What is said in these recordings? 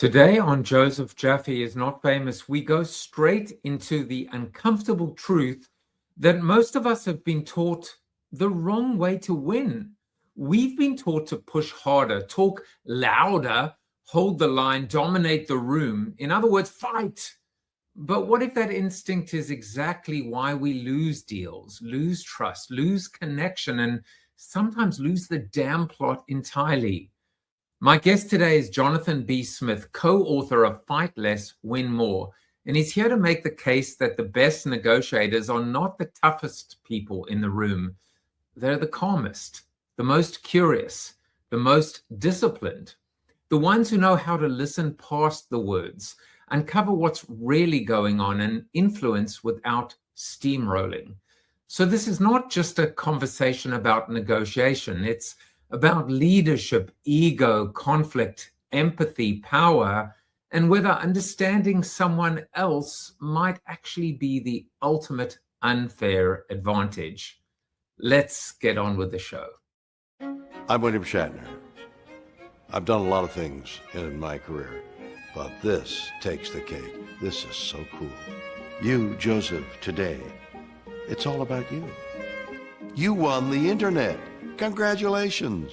Today on Joseph Jaffe is Not Famous, we go straight into the uncomfortable truth that most of us have been taught the wrong way to win. We've been taught to push harder, talk louder, hold the line, dominate the room. In other words, fight. But what if that instinct is exactly why we lose deals, lose trust, lose connection, and sometimes lose the damn plot entirely? My guest today is Jonathan B. Smith, co-author of Fight Less, Win More, and he's here to make the case that the best negotiators are not the toughest people in the room. They're the calmest, the most curious, the most disciplined, the ones who know how to listen past the words, uncover what's really going on, and influence without steamrolling. So this is not just a conversation about negotiation. It's about leadership, ego, conflict, empathy, power, and whether understanding someone else might actually be the ultimate unfair advantage. Let's get on with the show. I'm William Shatner. I've done a lot of things in my career, but this takes the cake. This is so cool. You, Joseph, today, it's all about you. You won the internet. Congratulations.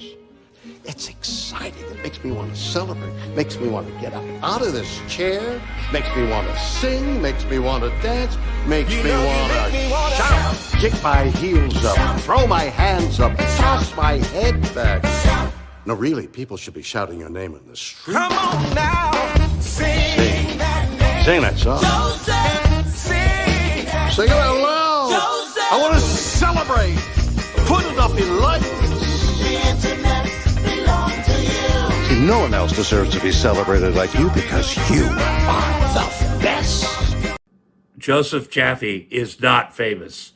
It's exciting. It makes me want to celebrate. Makes me want to get up out of this chair. Makes me want to sing. Makes me want to dance. Makes me want to shout. Kick my heels up. Throw my hands up. Toss my head back. No, really, people should be shouting your name in the street. Come on now. Sing that song. Joseph, Sing it out loud. Joseph. I want to celebrate. Put it up in lights. The internet belongs to you. See, no one else deserves to be celebrated like you because you are the best. Joseph Jaffe is not famous.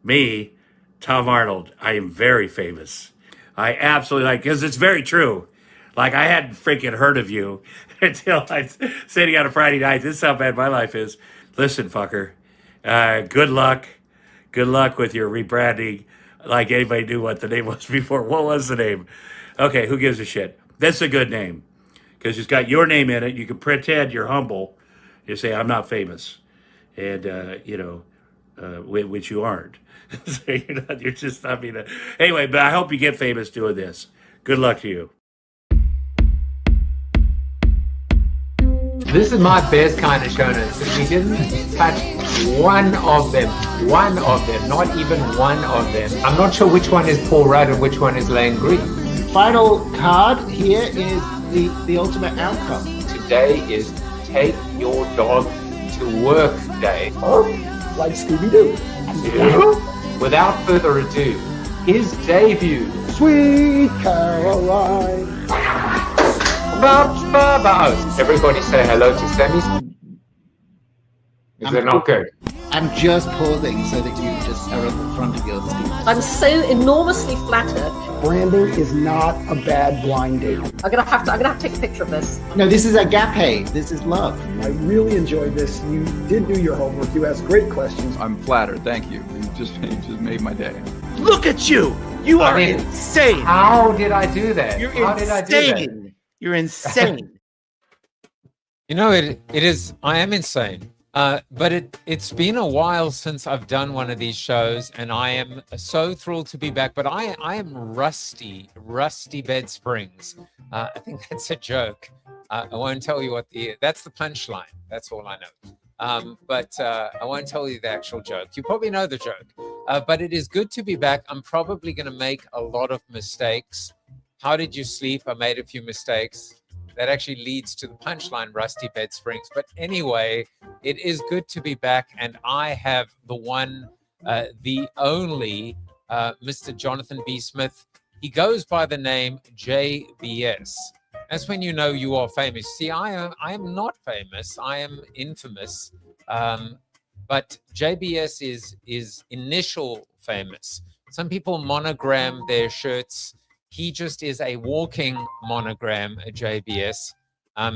Me, Tom Arnold, I am very famous. I absolutely because it's very true. Like, I hadn't freaking heard of you until I was sitting on a Friday night. This is how bad my life is. Listen, fucker, good luck. Good luck with your rebranding. Like anybody knew what the name was before. What was the name? Okay, who gives a shit? That's a good name because it's got your name in it. You can pretend you're humble. You say, I'm not famous. And, which you aren't. So you're just not being anyway, but I hope you get famous doing this. Good luck to you. This is my best kind of show notes. We didn't touch one of them, not even one of them. I'm not sure which one is Paul Rudd and which one is Lane Green. Final card here is the ultimate outcome. Today is Take Your Dog to Work Day. Like Scooby-Doo. Without further ado, his debut. Sweet Caroline. Everybody say hello to Sammy. Is it not good? I'm just pausing so that you just are at the front of your screen. I'm so enormously flattered. Branding is not a bad blind date. I'm gonna have to take a picture of this. No, this is agape. This is love. I really enjoyed this. You did do your homework. You asked great questions. I'm flattered. Thank you. You just made my day. Look at you. You are insane. How did I do that? You're how insane. Did I do that? You're insane. You know, it is. I am insane. But it's been a while since I've done one of these shows, and I am so thrilled to be back. But I am rusty bed springs. I think that's a joke. I won't tell you that's the punchline. That's all I know. But I won't tell you the actual joke. You probably know the joke. But it is good to be back. I'm probably going to make a lot of mistakes. How did you sleep? I made a few mistakes. That actually leads to the punchline, Rusty Bed Springs. But anyway, it is good to be back. And I have the one, the only Mr. Jonathan B. Smith. He goes by the name JBS. That's when you know you are famous. See, I am not famous. I am infamous. But JBS is initial famous. Some people monogram their shirts. He just is a walking monogram, JBS.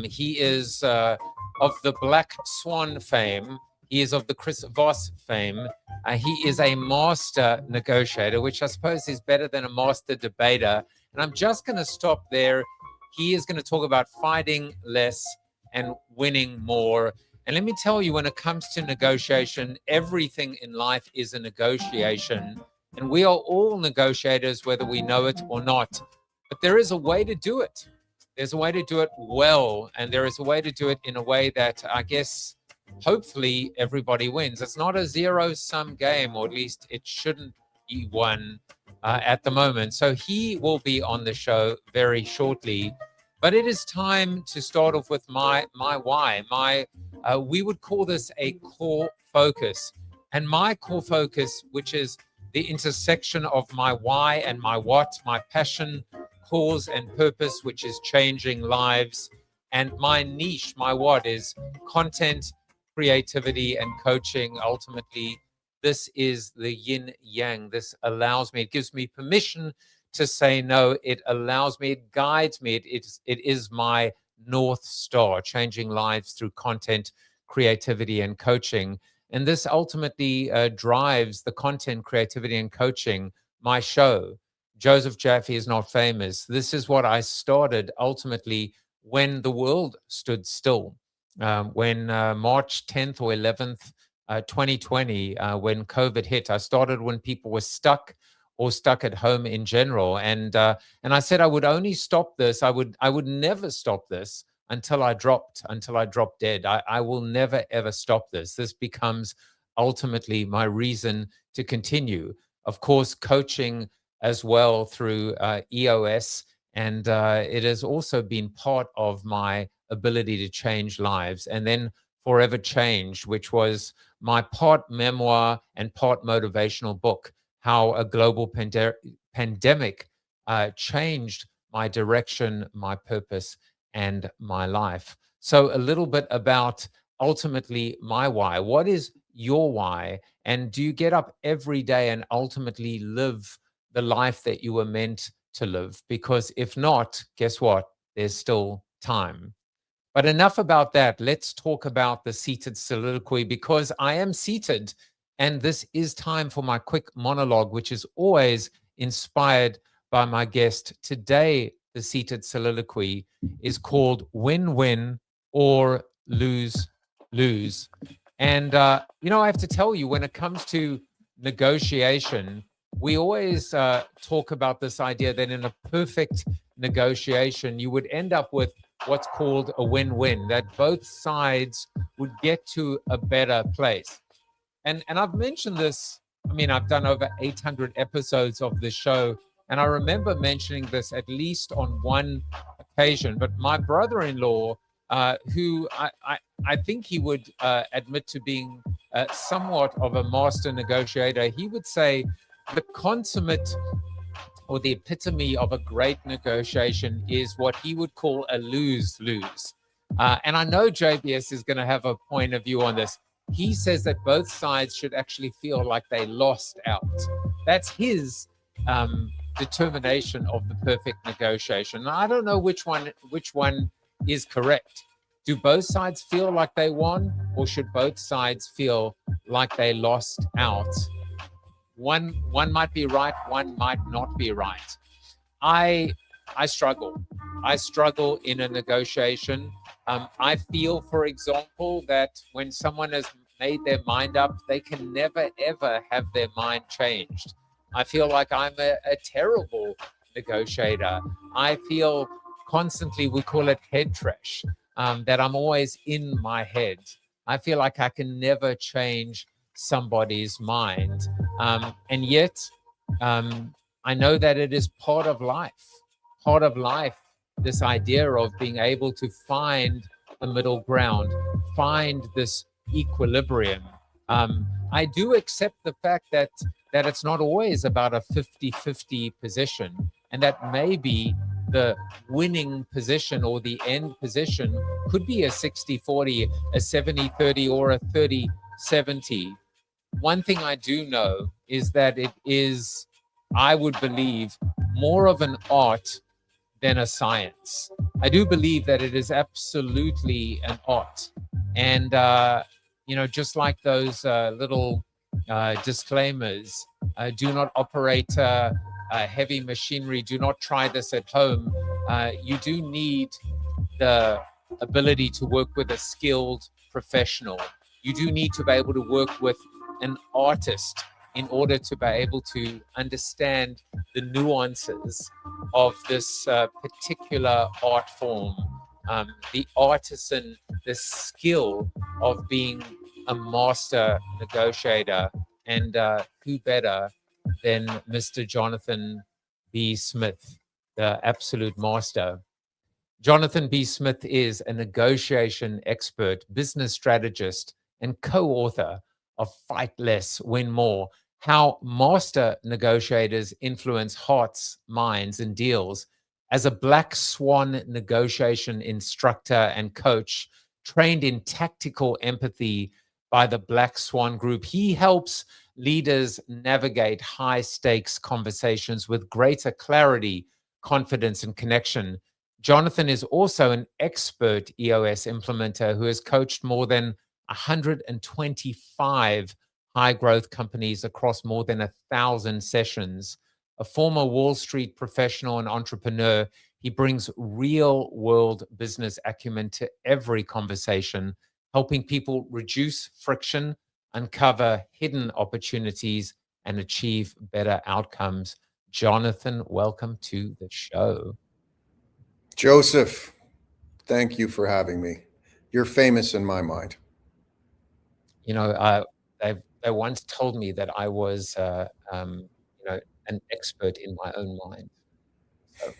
He is of the Black Swan fame. He is of the Chris Voss fame. He is a master negotiator, which I suppose is better than a master debater. And I'm just going to stop there. He is going to talk about fighting less and winning more. And let me tell you, when it comes to negotiation, everything in life is a negotiation. And we are all negotiators, whether we know it or not. But there is a way to do it. There's a way to do it well. And there is a way to do it in a way that, I guess, hopefully everybody wins. It's not a zero-sum game, or at least it shouldn't be one at the moment. So he will be on the show very shortly. But it is time to start off with my why. We would call this a core focus. And my core focus, which is the intersection of my why and my what, my passion, cause, and purpose, which is changing lives. And my niche, my what, is content, creativity, and coaching. Ultimately, this is the yin yang. This allows me, it gives me permission to say no. It allows me, it guides me. It is my North Star, changing lives through content, creativity, and coaching. And this ultimately drives the content, creativity, and coaching, my show. Joseph Jaffe is Not Famous. This is what I started ultimately when the world stood still. When March 10th or 11th, 2020, when COVID hit, I started when people were stuck at home in general. And I said I would only stop this. I would never stop this until I dropped dead. I will never, ever stop this. This becomes ultimately my reason to continue. Of course, coaching as well through EOS. And it has also been part of my ability to change lives. And then Forever Change, which was my part memoir and part motivational book, how a global pandemic changed my direction, my purpose, and my life. So a little bit about ultimately my why. What is your why? And do you get up every day and ultimately live the life that you were meant to live? Because if not, guess what? There's still time. But enough about that. Let's talk about the seated soliloquy, because I am seated, and this is time for my quick monologue, which is always inspired by my guest. Today, the seated soliloquy is called Win-Win or Lose-Lose. And, I have to tell you, when it comes to negotiation, we always talk about this idea that in a perfect negotiation, you would end up with what's called a win-win, that both sides would get to a better place. And I've mentioned this, I've done over 800 episodes of this show, and I remember mentioning this at least on one occasion. But my brother-in-law, who I think he would admit to being somewhat of a master negotiator, he would say the consummate or the epitome of a great negotiation is what he would call a lose-lose. And I know JBS is going to have a point of view on this. He says that both sides should actually feel like they lost out. That's his determination of the perfect negotiation. Now, I don't know which one is correct. Do both sides feel like they won, or should both sides feel like they lost out? One might be right, one might not be right. I struggle. I struggle in a negotiation. I feel, for example, that when someone has made their mind up, they can never, ever have their mind changed. I feel like I'm a terrible negotiator. I feel constantly, we call it head trash, that I'm always in my head. I feel like I can never change somebody's mind. And yet, I know that it is part of life, this idea of being able to find a middle ground, find this equilibrium. I do accept the fact that it's not always about a 50-50 position, and that maybe the winning position or the end position could be a 60-40, a 70-30, or a 30-70. One thing I do know is that it is, I would believe, more of an art than a science. I do believe that it is absolutely an art. And, just like those little disclaimers, do not operate heavy machinery. Do not try this at home. You do need the ability to work with a skilled professional. You do need to be able to work with an artist in order to be able to understand the nuances of this particular art form. The artisan, the skill of being a master negotiator. And who better than Mr. Jonathan B. Smith, the absolute master. Jonathan B. Smith is a negotiation expert, business strategist, and co-author of Fight Less, Win More: How Master Negotiators Influence Hearts, Minds, and Deals. As a Black Swan negotiation instructor and coach, trained in tactical empathy by the Black Swan Group, he helps leaders navigate high-stakes conversations with greater clarity, confidence, and connection. Jonathan is also an expert EOS implementer who has coached more than 125 high-growth companies across more than 1,000 sessions. A former Wall Street professional and entrepreneur, he brings real-world business acumen to every conversation, helping people reduce friction, uncover hidden opportunities, and achieve better outcomes. Jonathan, welcome to the show. Joseph, thank you for having me. You're famous in my mind. You know, they once told me that I was, an expert in my own mind. So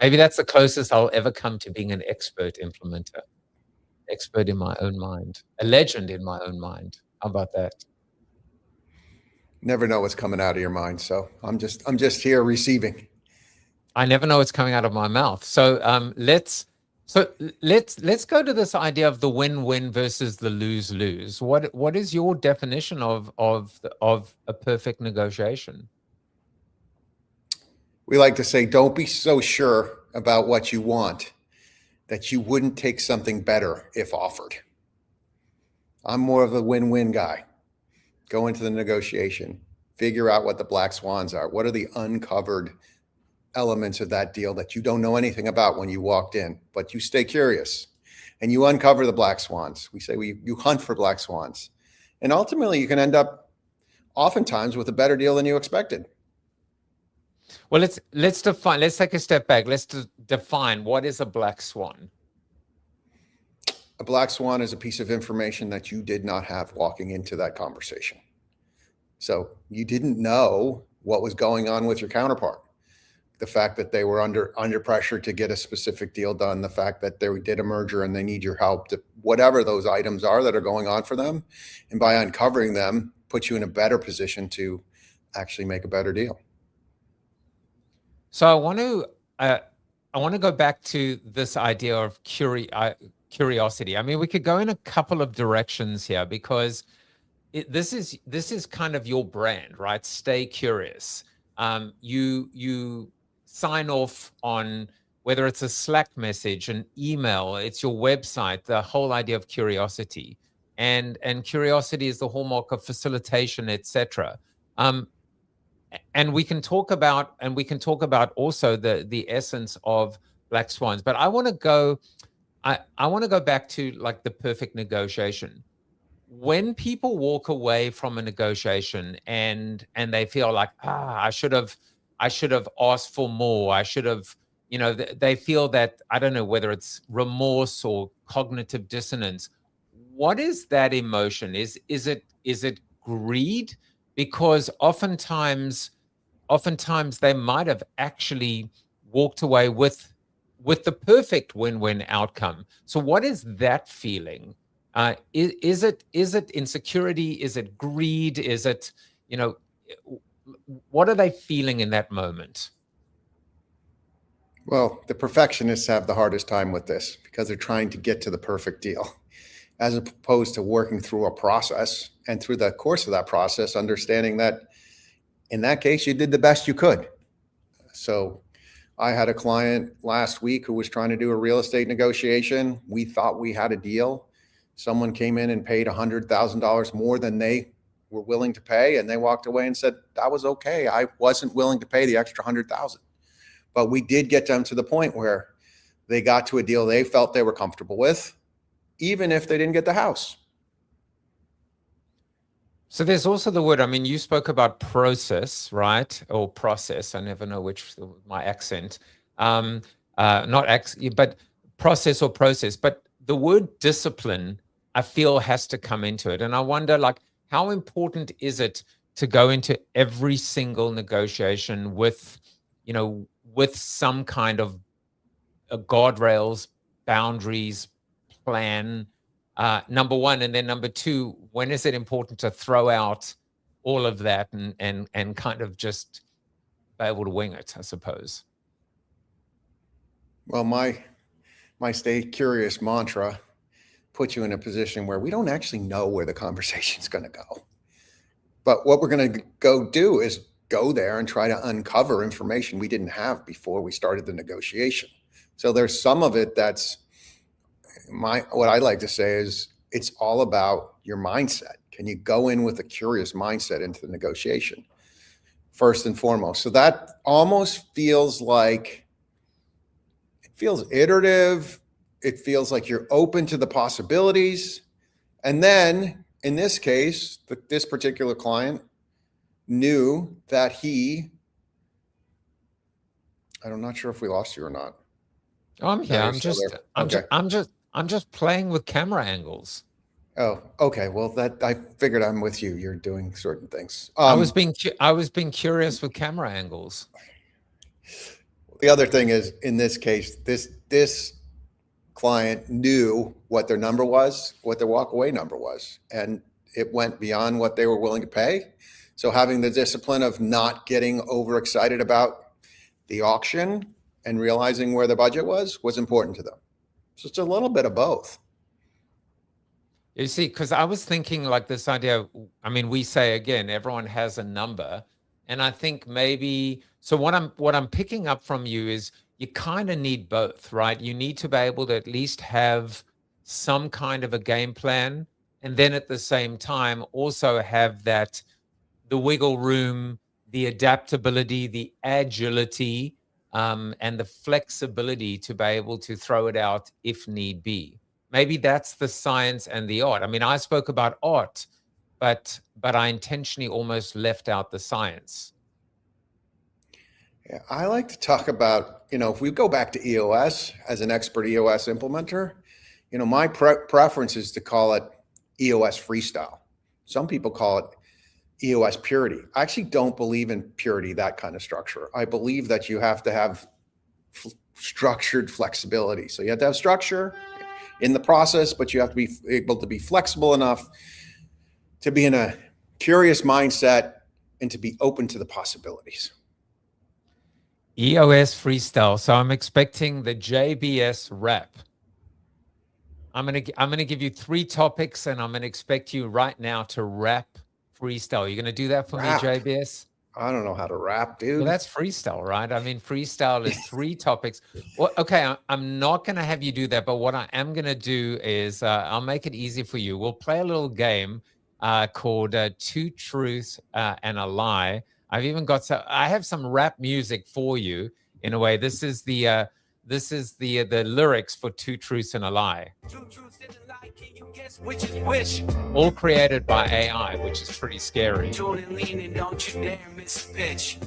maybe that's the closest I'll ever come to being an expert implementer. Expert in my own mind, a legend in my own mind. How about that? Never know what's coming out of your mind, so I'm just here receiving. I never know what's coming out of my mouth. So let's go to this idea of the win-win versus the lose-lose. What is your definition of a perfect negotiation? We like to say, don't be so sure about what you want that you wouldn't take something better if offered. I'm more of a win-win guy. Go into the negotiation, figure out what the black swans are. What are the uncovered elements of that deal that you don't know anything about when you walked in, but you stay curious and you uncover the black swans. We say you hunt for black swans. And ultimately you can end up oftentimes with a better deal than you expected. Well, let's take a step back. Let's define what is a black swan. A black swan is a piece of information that you did not have walking into that conversation. So you didn't know what was going on with your counterpart. The fact that they were under pressure to get a specific deal done, the fact that they did a merger and they need your help, to whatever those items are that are going on for them. And by uncovering them, put you in a better position to actually make a better deal. So I want to go back to this idea of curiosity. I mean, we could go in a couple of directions here because this is kind of your brand, right? Stay curious. You sign off on whether it's a Slack message, an email, it's your website, the whole idea of curiosity. And curiosity is the hallmark of facilitation, etc. And we can talk about also the essence of black swans. But I want to go back to like the perfect negotiation. When people walk away from a negotiation and they feel like, I should have asked for more. I should have, they feel that, I don't know whether it's remorse or cognitive dissonance. What is that emotion? Is it greed? Because oftentimes they might have actually walked away with the perfect win-win outcome. So what is that feeling? Is it insecurity? Is it greed? Is it, what are they feeling in that moment? Well, the perfectionists have the hardest time with this because they're trying to get to the perfect deal, as opposed to working through a process and through the course of that process, understanding that in that case, you did the best you could. So I had a client last week who was trying to do a real estate negotiation. We thought we had a deal. Someone came in and paid $100,000 more than they were willing to pay, and they walked away and said, that was okay. I wasn't willing to pay the extra 100,000. But we did get them to the point where they got to a deal they felt they were comfortable with, even if they didn't get the house. So there's also the word, I mean, you spoke about process, right? Or process. I never know which, my accent. But process or process. But the word discipline, I feel, has to come into it. And I wonder, like, how important is it to go into every single negotiation with, with some kind of guardrails, boundaries, plan, number one, and then number two, when is it important to throw out all of that and kind of just be able to wing it, I suppose? Well, my stay curious mantra puts you in a position where we don't actually know where the conversation's going to go. But what we're going to go do is go there and try to uncover information we didn't have before we started the negotiation. So there's some of it that's what I like to say is it's all about your mindset. Can you go in with a curious mindset into the negotiation first and foremost? So that almost feels like, it feels iterative. It feels like you're open to the possibilities. And then in this case, this particular client knew that I'm not sure if we lost you or not. Oh, I'm here. No, I'm just playing with camera angles. Oh, okay. Well, that I figured I'm with you. You're doing certain things. I was being curious with camera angles. The other thing is, in this case, this client knew what their number was, what their walkaway number was, and it went beyond what they were willing to pay. So having the discipline of not getting overexcited about the auction and realizing where the budget was important to them. So it's a little bit of both. You see, because I was thinking like this idea, I mean, we say again, everyone has a number. And I think maybe, so what I'm picking up from you is you kind of need both, right? You need to be able to at least have some kind of a game plan. And then at the same time, also have the wiggle room, the adaptability, the agility, and the flexibility to be able to throw it out if need be. Maybe that's the science and the art. I mean, I spoke about art, but I intentionally almost left out the science. Yeah, I like to talk about, if we go back to EOS as an expert EOS implementer, my preference is to call it EOS freestyle. Some people call it EOS purity. I actually don't believe in purity, that kind of structure. I believe that you have to have structured flexibility. So you have to have structure in the process, but you have to be able to be flexible enough to be in a curious mindset and to be open to the possibilities. EOS freestyle. So I'm expecting the JBS rep. I'm gonna give you 3 topics, and I'm gonna expect you right now to rap freestyle. You're gonna do that for me, JBS? I don't know how to rap, dude. Well, that's freestyle, right? I mean, freestyle is 3 topics. Well, okay, I'm not going to have you do that, but what I am going to do is I'll make it easy for you. We'll play a little game called 2 Truths and a Lie. I have some rap music for you in a way. This is the lyrics for 2 Truths and a Lie. 2 truths and a lie, can you guess which is which? All created by AI, which is pretty scary. Jordan leaning, don't you dare miss a pitch.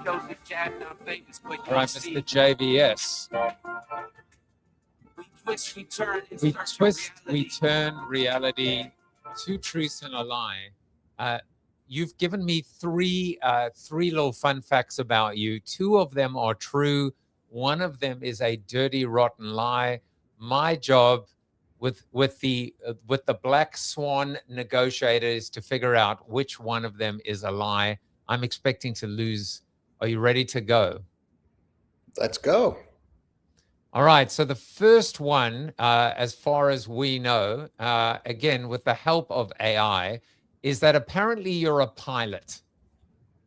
Joseph Jab, not famous, but All right, Mr. JBS. We twist, we turn, We twist, we turn reality. 2 Truths and a Lie. You've given me 3 little fun facts about you. 2 of them are true. 1 of them is a dirty, rotten lie. My job with the black swan negotiator is to figure out which one of them is a lie. I'm expecting to lose. Are you ready to go? Let's go. All right. So the first one, as far as we know, again, with the help of AI, is that apparently you're a pilot.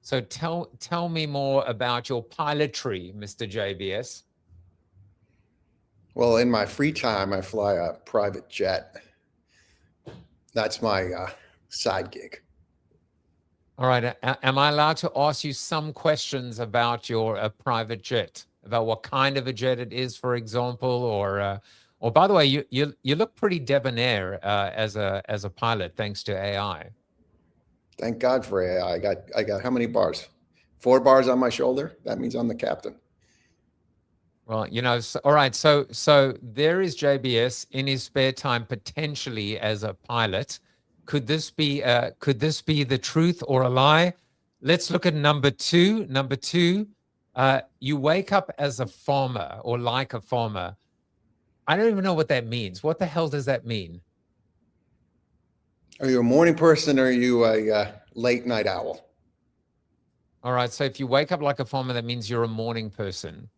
So tell me more about your pilotry, Mr. JBS. Well, in my free time, I fly a private jet. That's my side gig. All right. Am I allowed to ask you some questions about your private jet, about what kind of a jet it is, for example, or by the way, you look pretty debonair as a pilot, thanks to AI. Thank God for AI. I got how many bars? 4 bars on my shoulder. That means I'm the captain. Well, all right. So there is JBS in his spare time, potentially as a pilot. Could this be the truth or a lie? Let's look at number 2. Number 2, you wake up as a farmer or like a farmer. I don't even know what that means. What the hell does that mean? Are you a morning person or are you a late night owl? All right. So if you wake up like a farmer, that means you're a morning person.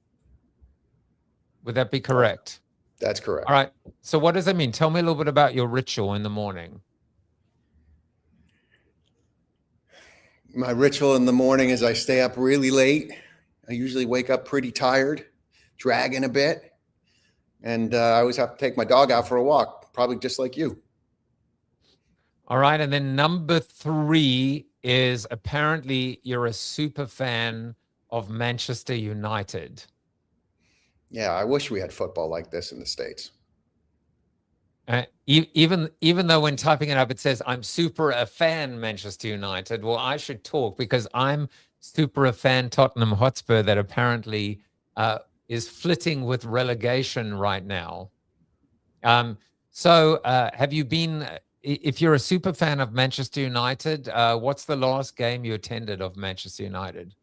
Would that be correct? That's correct. All right. So what does that mean? Tell me a little bit about your ritual in the morning. My ritual in the morning is I stay up really late. I usually wake up pretty tired, dragging a bit. And I always have to take my dog out for a walk, probably just like you. All right. And then number 3 is apparently you're a super fan of Manchester United. Yeah, I wish we had football like this in the States. Even though when typing it up, it says, I'm super a fan Manchester United. Well, I should talk because I'm super a fan Tottenham Hotspur that apparently is flitting with relegation right now. So have you been, if you're a super fan of Manchester United, what's the last game you attended of Manchester United?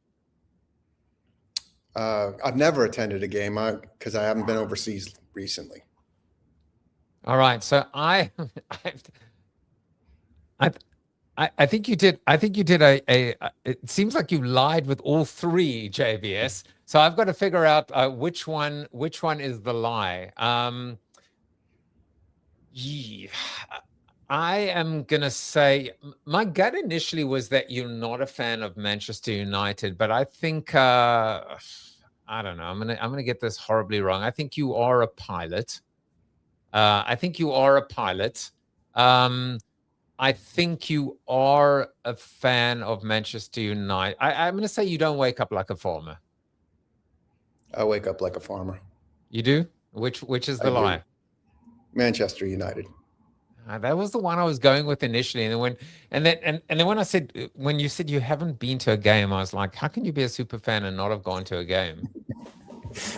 I've never attended a game because I haven't been overseas recently. All right, so I think you did. I think you did it seems like you lied with all 3, JBS. So I've got to figure out which one is the lie. I am gonna say my gut initially was that you're not a fan of Manchester United, but I think I don't know. I'm gonna get this horribly wrong. I think you are a pilot. I think you are a pilot. I think you are a fan of Manchester United. I'm gonna say you don't wake up like a farmer. I wake up like a farmer. You do? Which is the lie? Manchester United. That was the one I was going with initially, and then when I said, when you said you haven't been to a game, I was like, how can you be a super fan and not have gone to a game? I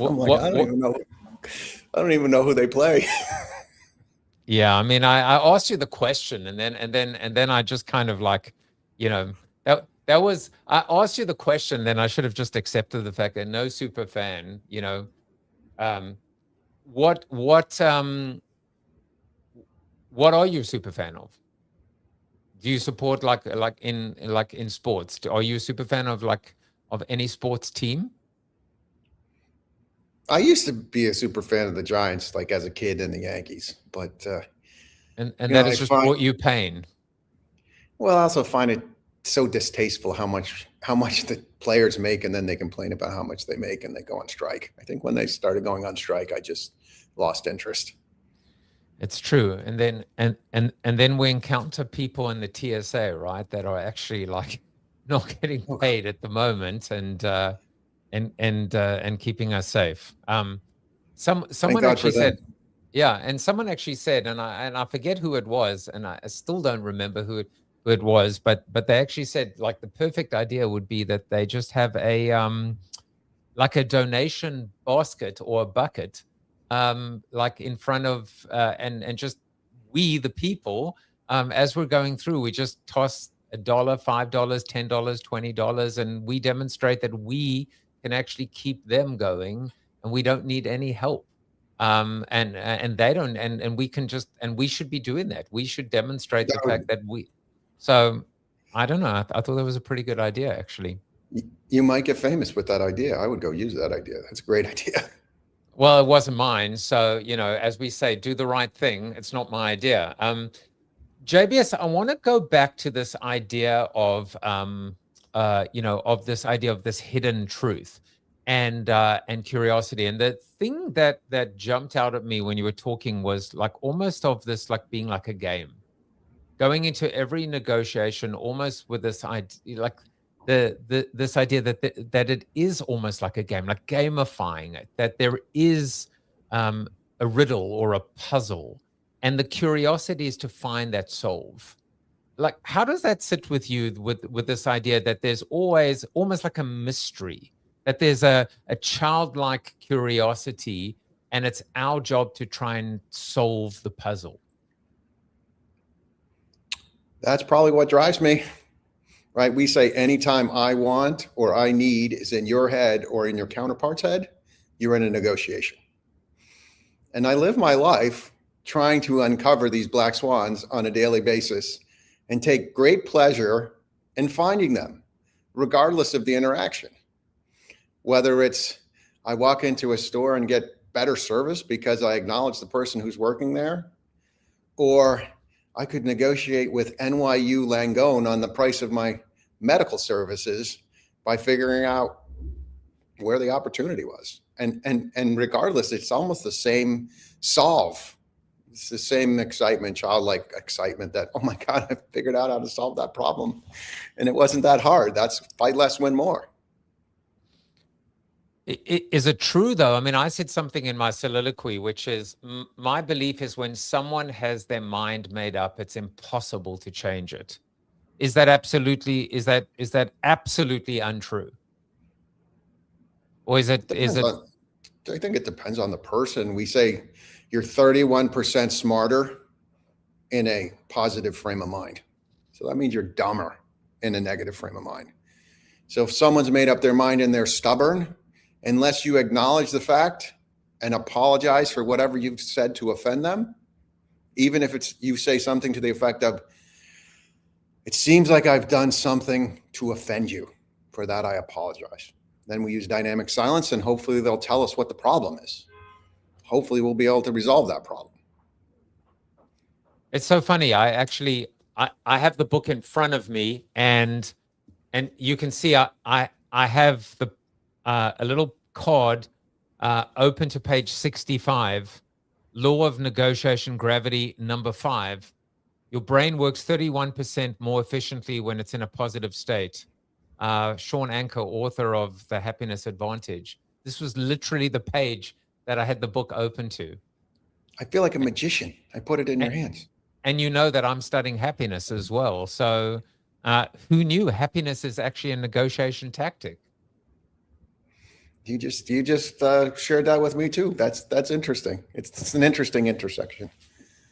don't even know who they play. Yeah, I mean, I asked you the question, and then I just kind of like, that was, I asked you the question, then I should have just accepted the fact that no super fan, what are you a super fan of? Do you support like in sports? Are you a super fan of any sports team? I used to be a super fan of the Giants, like as a kid, and the Yankees, but and that has just brought you pain. Well, I also find it so distasteful how much the players make, and then they complain about how much they make, and they go on strike. I think when they started going on strike, I just lost interest. It's true, and then we encounter people in the TSA, right, that are actually like not getting paid at the moment, and keeping us safe. Someone actually said, yeah, and someone actually said, and I forget who it was, and I still don't remember who it was, but they actually said like the perfect idea would be that they just have a like a donation basket or a bucket, like in front of and just we the people, as we're going through, we just toss $1, $5, $10, $20, and we demonstrate that we can actually keep them going, and we don't need any help. And they don't, and we can just, and we should be doing that. We should demonstrate the fact that we. So I don't know. I thought that was a pretty good idea, actually. You might get famous with that idea. I would go use that idea. That's a great idea. Well, it wasn't mine. So, as we say, do the right thing. It's not my idea. JBS, I want to go back to this idea of, of this idea of this hidden truth and curiosity. And the thing that jumped out at me when you were talking was like almost of this, like being like a game. going into every negotiation almost with this idea, like this idea that it is almost like a game, like gamifying it, that there is a riddle or a puzzle, and the curiosity is to find that solve. Like, how does that sit with you with this idea that there's always almost like a mystery, that there's a childlike curiosity, and it's our job to try and solve the puzzle? That's probably what drives me, right? We say anytime I want or I need is in your head or in your counterpart's head, you're in a negotiation. And I live my life trying to uncover these black swans on a daily basis and take great pleasure in finding them, regardless of the interaction. Whether it's I walk into a store and get better service because I acknowledge the person who's working there, or I could negotiate with NYU Langone on the price of my medical services by figuring out where the opportunity was. And regardless, it's almost the same solve. It's the same excitement, childlike excitement that, oh my God, I figured out how to solve that problem. And it wasn't that hard. That's fight less, win more. Is it true, though? I mean, I said something in my soliloquy, which is my belief is when someone has their mind made up, it's impossible to change it. Is that absolutely untrue? Or is it? I think it depends on the person. We say you're 31% smarter in a positive frame of mind. So that means you're dumber in a negative frame of mind. So if someone's made up their mind and they're stubborn, unless you acknowledge the fact and apologize for whatever you've said to offend them, even if it's you say something to the effect of, it seems like I've done something to offend you. For that, I apologize. Then we use dynamic silence, and hopefully they'll tell us what the problem is. Hopefully we'll be able to resolve that problem. It's so funny. I have the book in front of me, and you can see I have a little card open to page 65, Law of Negotiation, Gravity, number 5. Your brain works 31% more efficiently when it's in a positive state. Sean Anker, author of The Happiness Advantage. This was literally the page that I had the book open to. I feel like a magician. I put it in your hands. And you know that I'm studying happiness as well. So who knew happiness is actually a negotiation tactic? You just shared that with me too. That's interesting. It's an interesting intersection.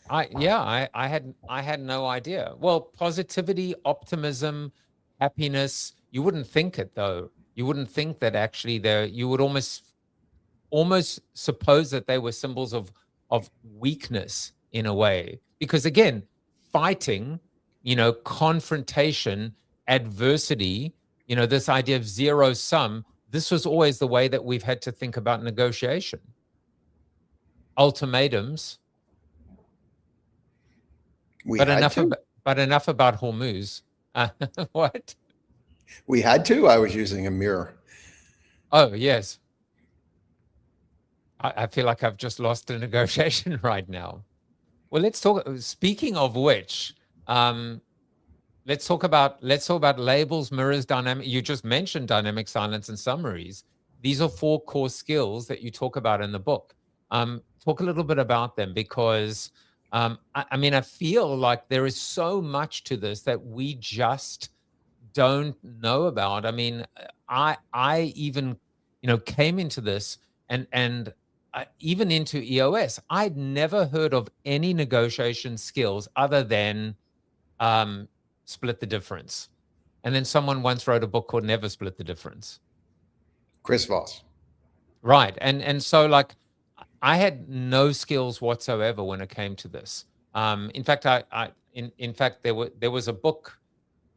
I had no idea. Well, positivity, optimism, happiness, you wouldn't think it though. You wouldn't think that actually you would almost suppose that they were symbols of weakness in a way. Because again, fighting, confrontation, adversity, this idea of zero sum, this was always the way that we've had to think about negotiation. Ultimatums. But enough about Hormuz. What? We had to. I was using a mirror. Oh, yes. I feel like I've just lost a negotiation right now. Well, let's talk. Speaking of which, let's talk about labels, mirrors, dynamic. You just mentioned dynamic silence and summaries. These are 4 core skills that you talk about in the book. Talk a little bit about them, because I feel like there is so much to this that we just don't know about. I mean, I even, came into this and even into EOS. I'd never heard of any negotiation skills other than split the difference. And then someone once wrote a book called Never Split the Difference. Chris Voss. Right. And so like I had no skills whatsoever when it came to this. In fact, there was a book,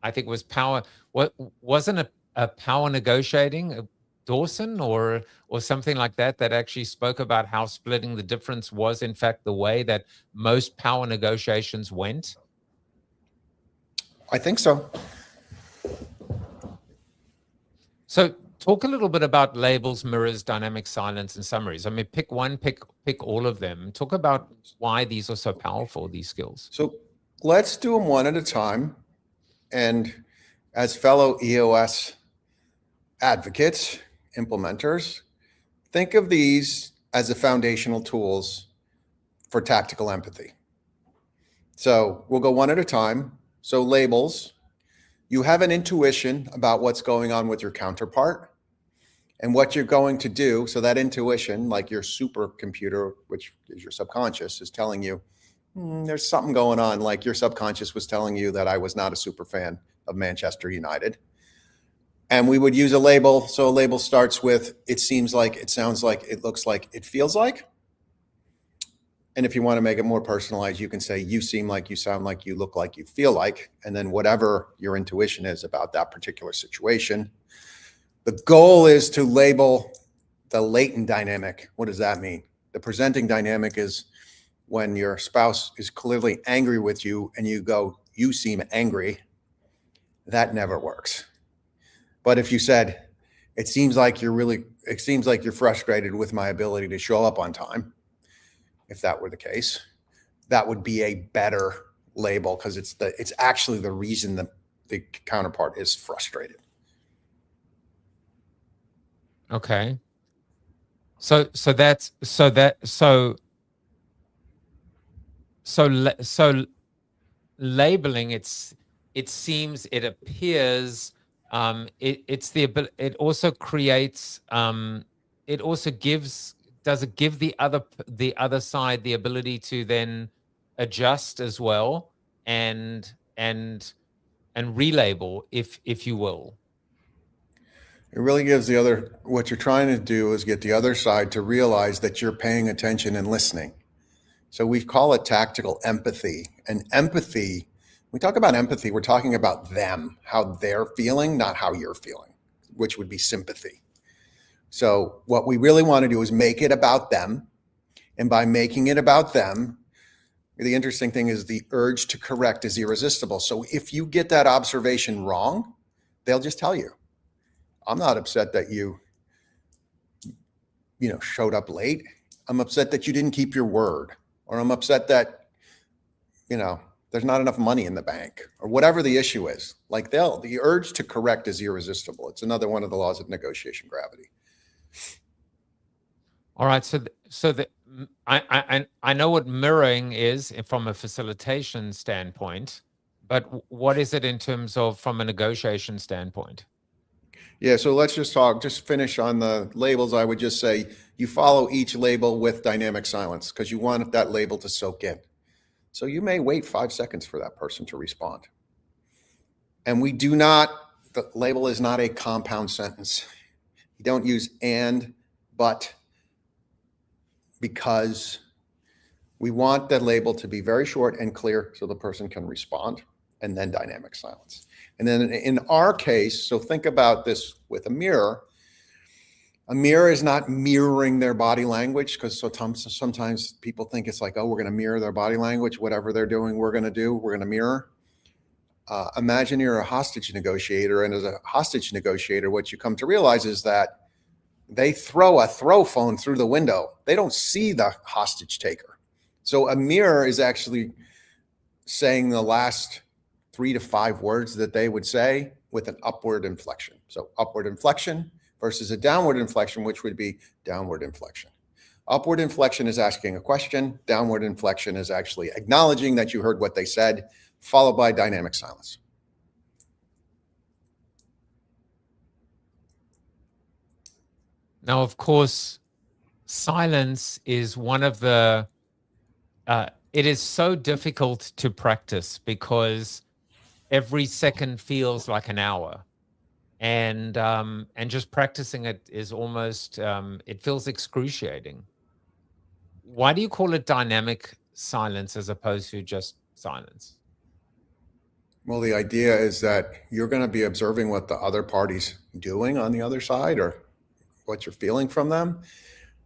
I think it was Power. What wasn't a Power Negotiating, Dawson or something like that actually spoke about how splitting the difference was in fact the way that most power negotiations went? I think so. So talk a little bit about labels, mirrors, dynamic silence, and summaries. I mean, pick one, pick all of them. Talk about why these are so powerful, these skills. So let's do them one at a time. And as fellow EOS advocates, implementers, think of these as the foundational tools for tactical empathy. So we'll go one at a time. So labels, you have an intuition about what's going on with your counterpart and what you're going to do. So that intuition, like your supercomputer, which is your subconscious, is telling you, there's something going on. Like your subconscious was telling you that I was not a super fan of Manchester United. And we would use a label. So a label starts with, it seems like, it sounds like, it looks like, it feels like. And if you want to make it more personalized, you can say, you seem like, you sound like, you look like, you feel like, and then whatever your intuition is about that particular situation. The goal is to label the latent dynamic. What does that mean? The presenting dynamic is when your spouse is clearly angry with you and you go, you seem angry. That never works. But if you said, it seems like you're frustrated with my ability to show up on time, if that were the case, that would be a better label because it's actually the reason that the counterpart is frustrated. Okay. So labeling, it seems, it appears, it's the ability, it also creates, it also gives, does it give the other side the ability to then adjust as well and relabel, if you will? It really gives what you're trying to do is get the other side to realize that you're paying attention and listening. So we call it tactical empathy. And empathy, we talk about empathy, we're talking about them, how they're feeling, not how you're feeling, which would be sympathy. So what we really want to do is make it about them. And by making it about them, the interesting thing is the urge to correct is irresistible. So if you get that observation wrong, they'll just tell you, I'm not upset that you showed up late. I'm upset that you didn't keep your word, or I'm upset that, there's not enough money in the bank, or whatever the issue is. Like the urge to correct is irresistible. It's another one of the laws of negotiation gravity. All right. I know what mirroring is from a facilitation standpoint, but what is it in terms of from a negotiation standpoint? Yeah, so let's just finish on the labels. I would just say you follow each label with dynamic silence because you want that label to soak in. So you may wait 5 seconds for that person to respond. And the label is not a compound sentence. You don't use and, but, because. We want that label to be very short and clear so the person can respond, and then dynamic silence. And then in our case, so think about this with a mirror. A mirror is not mirroring their body language, because sometimes people think it's like, oh, we're going to mirror their body language. Whatever they're doing, we're going to mirror. Imagine you're a hostage negotiator, and as a hostage negotiator, what you come to realize is that they throw a throw phone through the window. They don't see the hostage taker. So a mirror is actually saying the last 3 to 5 words that they would say with an upward inflection. So upward inflection versus a downward inflection, which would be downward inflection. Upward inflection is asking a question. Downward inflection is actually acknowledging that you heard what they said, followed by dynamic silence. Now, of course, silence is one of the, it is so difficult to practice because every second feels like an hour. And just practicing it is almost, it feels excruciating. Why do you call it dynamic silence as opposed to just silence? Well, the idea is that you're going to be observing what the other party's doing on the other side, or what you're feeling from them.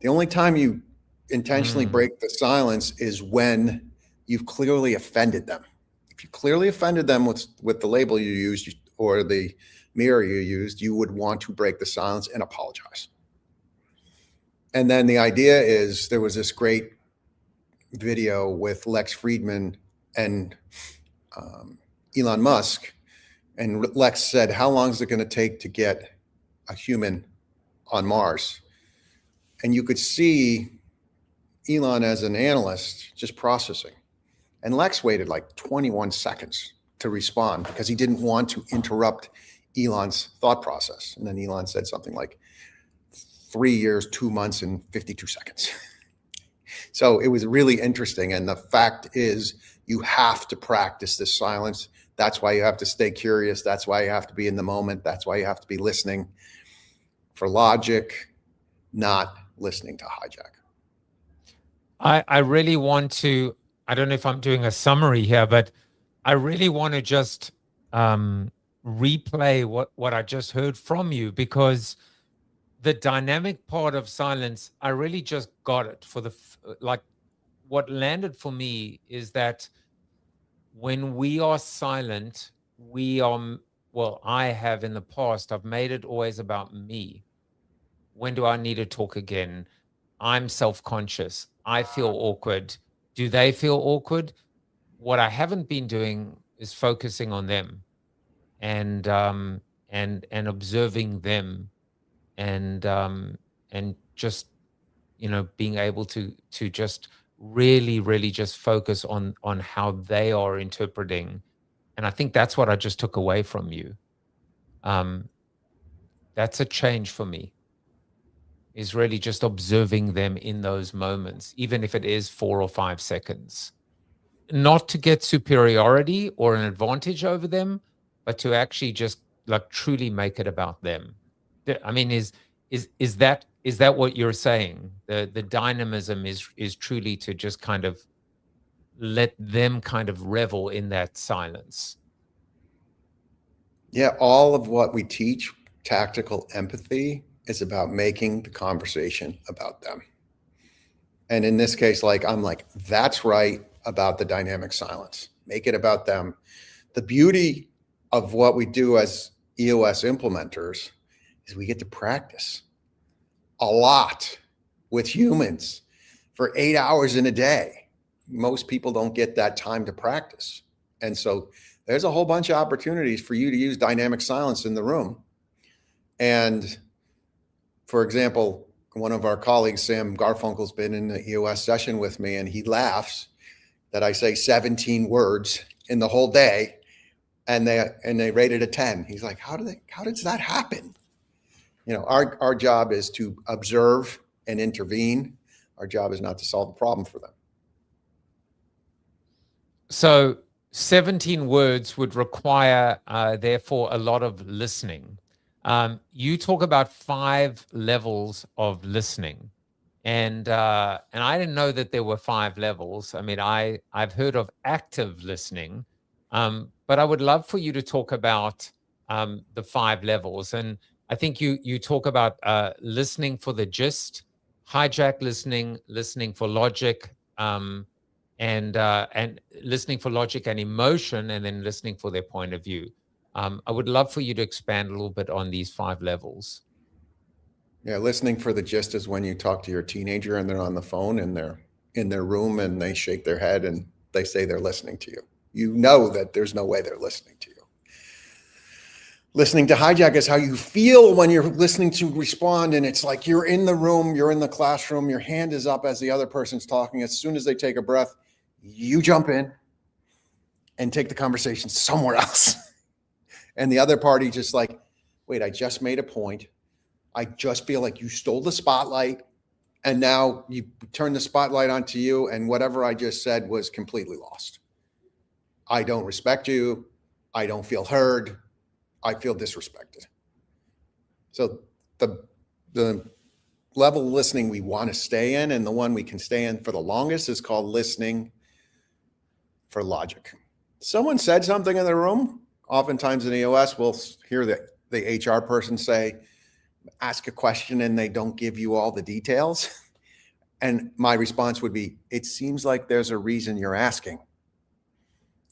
The only time you intentionally break the silence is when you've clearly offended them. If you clearly offended them with the label you used or the mirror you used, you would want to break the silence and apologize. And then the idea is, there was this great video with Lex Friedman, and Elon Musk, and Lex said, how long is it going to take to get a human on Mars? And you could see Elon as an analyst just processing. And Lex waited like 21 seconds to respond because he didn't want to interrupt Elon's thought process. And then Elon said something like 3 years, 2 months, and 52 seconds. So it was really interesting. And the fact is, you have to practice this silence. That's why you have to stay curious. That's why you have to be in the moment. That's why you have to be listening for logic, not listening to hijack. I really want to, I don't know if I'm doing a summary here, but I really want to just replay what I just heard from you, because the dynamic part of silence, I really just got it for the, like, what landed for me is that when we are silent, we are, well, I have in the past, I've made it always about me. When do I need to talk again? I'm self-conscious. I feel awkward. Do they feel awkward? What I haven't been doing is focusing on them and observing them and just, you know, being able to just really just focus on how they are interpreting. And I think that's what I just took away from you. That's a change for me, is really just observing them in those moments, even if it is 4 or 5 seconds. Not to get superiority or an advantage over them, but to actually just like truly make it about them. I mean, is that what you're saying? The dynamism is truly to just kind of let them kind of revel in that silence. Yeah, all of what we teach, tactical empathy, is about making the conversation about them. And in this case, like, I'm like, that's right about the dynamic silence. Make it about them. The beauty of what we do as EOS implementers is we get to practice a lot with humans for 8 hours in a day. Most people don't get that time to practice. And so there's a whole bunch of opportunities for you to use dynamic silence in the room. And for example, one of our colleagues, Sam Garfunkel's been in the EOS session with me, and he laughs that I say 17 words in the whole day, and they rated a 10. He's like, how does that happen? You know, our job is to observe and intervene. Our job is not to solve the problem for them. So 17 words would require, therefore, a lot of listening. You talk about 5 levels of listening, and I didn't know that there were 5 levels. I mean, I've heard of active listening, but I would love for you to talk about the 5 levels. And I think you talk about listening for the gist, hijack listening, listening for logic, and listening for logic and emotion, and then listening for their point of view. I would love for you to expand a little bit on these 5 levels. Yeah, listening for the gist is when you talk to your teenager and they're on the phone and they're in their room and they shake their head and they say they're listening to you. You know that there's no way they're listening to you. Listening to hijack is how you feel when you're listening to respond, and it's like you're in the room, you're in the classroom, your hand is up as the other person's talking. As soon as they take a breath, you jump in and take the conversation somewhere else. And the other party just like, wait, I just made a point. I just feel like you stole the spotlight, and now you turn the spotlight onto you, and whatever I just said was completely lost. I don't respect you. I don't feel heard. I feel disrespected. So the level of listening we want to stay in, and the one we can stay in for the longest, is called listening for logic. Someone said something in the room. Oftentimes in EOS, we'll hear the HR person say, ask a question and they don't give you all the details. And my response would be, it seems like there's a reason you're asking.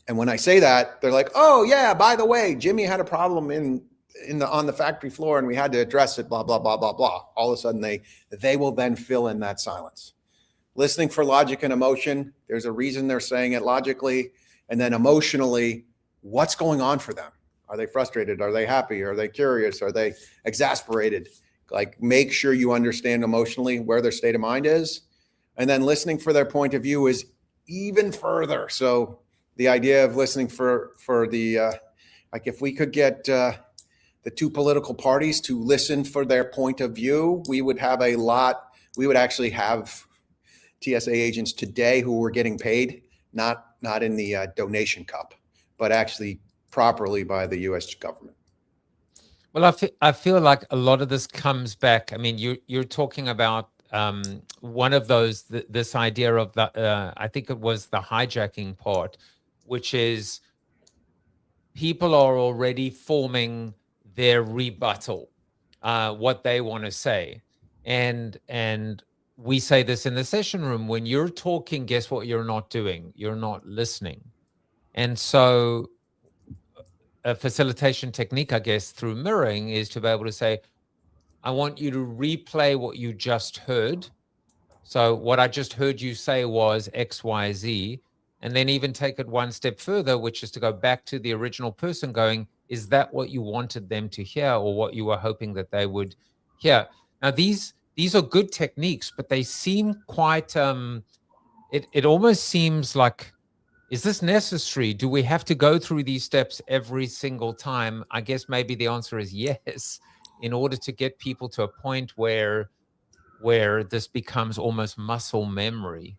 And when I say that, they're like, oh yeah, by the way, Jimmy had a problem on the factory floor and we had to address it, blah, blah, blah, blah, blah. All of a sudden they will then fill in that silence. Listening for logic and emotion. There's a reason they're saying it logically. And then emotionally, what's going on for them? Are they frustrated? Are they happy? Are they curious? Are they exasperated? Like, make sure you understand emotionally where their state of mind is. And then listening for their point of view is even further. So the idea of listening for the, like, if we could get the two political parties to listen for their point of view, we would have a lot. We would actually have TSA agents today who were getting paid, not in the donation cup, but actually properly by the U.S. government. Well, I feel like a lot of this comes back. I mean, you're talking about one of those, this idea of the, I think it was the hijacking part, which is people are already forming their rebuttal, what they want to say. And we say this in the session room, when you're talking, guess what you're not doing? You're not listening. And so a facilitation technique, I guess, through mirroring is to be able to say, I want you to replay what you just heard. So what I just heard you say was X, Y, Z, and then even take it one step further, which is to go back to the original person going, is that what you wanted them to hear or what you were hoping that they would hear? Now, these are good techniques, but they seem quite, it almost seems like, is this necessary? Do we have to go through these steps every single time? I guess maybe the answer is yes, in order to get people to a point where this becomes almost muscle memory,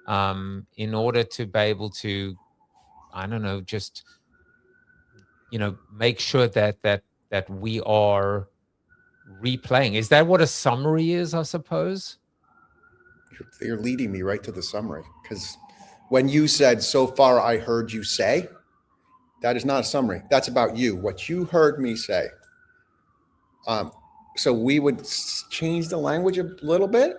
in order to be able to, I don't know, just, make sure that we are replaying. Is that what a summary is, I suppose? You're leading me right to the summary, because when you said, so far I heard you say, that is not a summary. That's about you, what you heard me say. So we would change the language a little bit,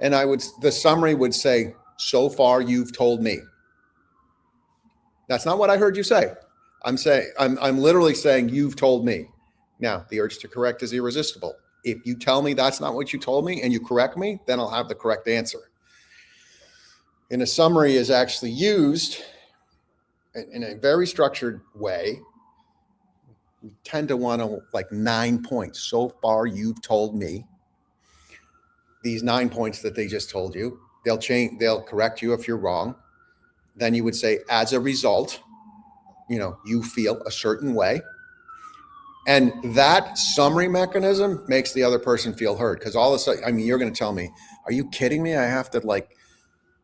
and the summary would say, so far you've told me. That's not what I heard you say. I'm literally saying you've told me. Now, the urge to correct is irresistible. If you tell me that's not what you told me and you correct me, then I'll have the correct answer. And a summary is actually used in a very structured way. We tend to want to, like, 9 points. So far, you've told me. These 9 points that they just told you, they'll correct you if you're wrong. Then you would say, as a result, you feel a certain way. And that summary mechanism makes the other person feel heard. Because all of a sudden, you're going to tell me, are you kidding me? I have to, like,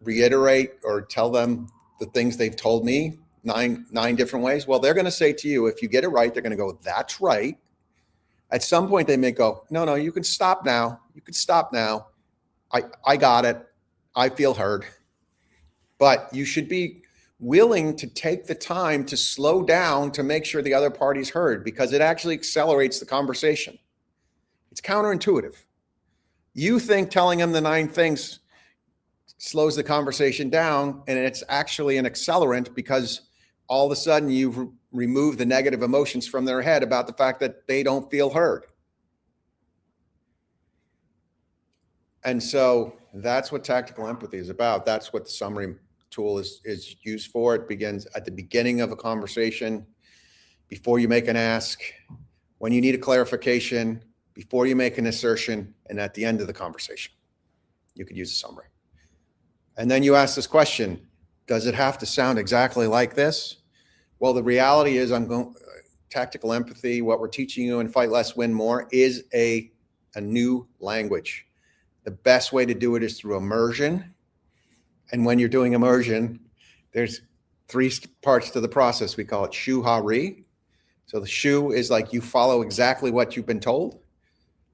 reiterate or tell them the things they've told me nine different ways. Well, they're going to say to you, if you get it right, they're going to go, that's right. At some point they may go, no, you can stop now. You can stop now. I got it. I feel heard. But you should be willing to take the time to slow down to make sure the other party's heard, because it actually accelerates the conversation. It's counterintuitive. You think telling them the 9 things slows the conversation down, and it's actually an accelerant, because all of a sudden you've removed the negative emotions from their head about the fact that they don't feel heard. And so that's what tactical empathy is about. That's what the summary tool is used for. It begins at the beginning of a conversation, before you make an ask, when you need a clarification, before you make an assertion, and at the end of the conversation. You could use a summary. And then you ask this question, does it have to sound exactly like this? Well, the reality is tactical empathy, what we're teaching you in Fight Less, Win More, is a new language. The best way to do it is through immersion. And when you're doing immersion, there's 3 parts to the process. We call it shu, ha, ri. So the shu is like you follow exactly what you've been told.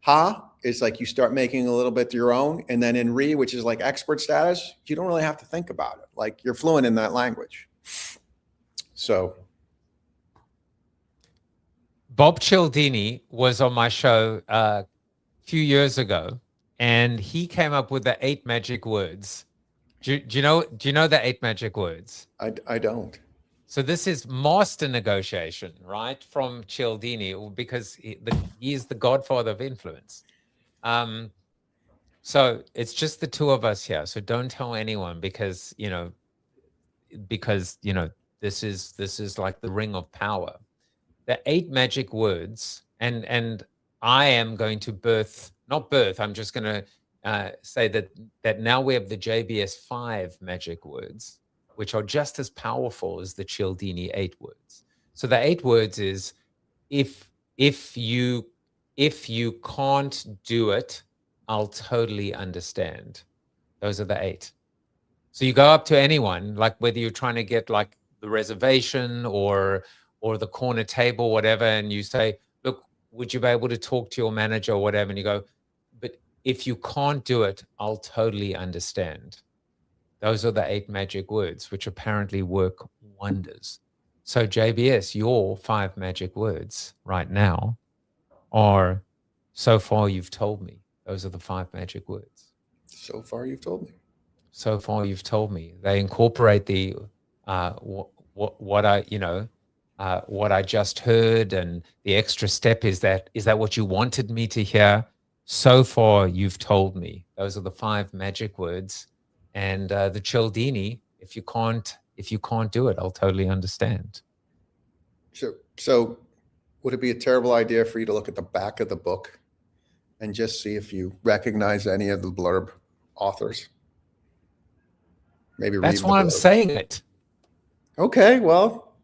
Ha is like you start making a little bit your own. And then in ri, which is like expert status, you don't really have to think about it. Like, you're fluent in that language. So Bob Cialdini was on my show a few years ago, and he came up with the 8 magic words. Do you know the 8 magic words? I don't. So this is master negotiation, right, from Cialdini, because he is the godfather of influence. So it's just the 2 of us here. So don't tell anyone, because this is like the ring of power. The 8 magic words, and I am going to I'm just going to say that now we have the JBS 5 magic words, which are just as powerful as the Cialdini 8 words. So the 8 words is, if you can't do it, I'll totally understand. Those are the 8. So you go up to anyone, like whether you're trying to get like the reservation or the corner table, whatever, and you say, look, would you be able to talk to your manager or whatever? And you go, but if you can't do it, I'll totally understand. Those are the 8 magic words, which apparently work wonders. So JBS, your 5 magic words right now are, so far you've told me. Those are the 5 magic words. So far you've told me. So far you've told me. They incorporate the what I just heard, and the extra step is that what you wanted me to hear? So far you've told me. Those are the 5 magic words. And the Cialdini, if you can't do it, I'll totally understand. So would it be a terrible idea for you to look at the back of the book and just see if you recognize any of the blurb authors? Maybe that's why I'm saying it. Okay, well,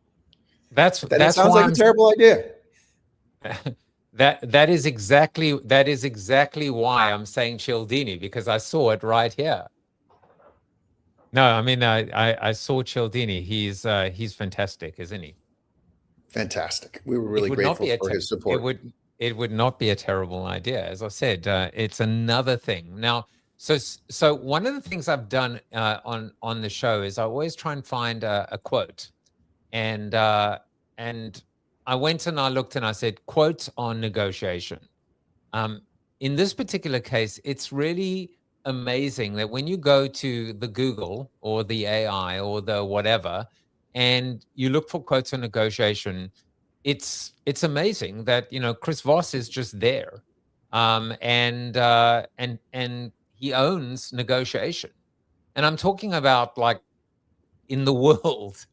that sounds like a terrible idea. That is exactly why I'm saying Cialdini, because I saw it right here. No, I mean I saw Cialdini. He's fantastic, isn't he? Fantastic. We were really grateful for his support. It would not be a terrible idea. As I said, it's another thing. Now, so one of the things I've done on the show is I always try and find a quote, and I went and I looked and I said quotes on negotiation. In this particular case, it's really amazing that when you go to the Google or the AI or the whatever, and you look for quotes on negotiation, it's amazing that Chris Voss is just there, and he owns negotiation, and I'm talking about like in the world,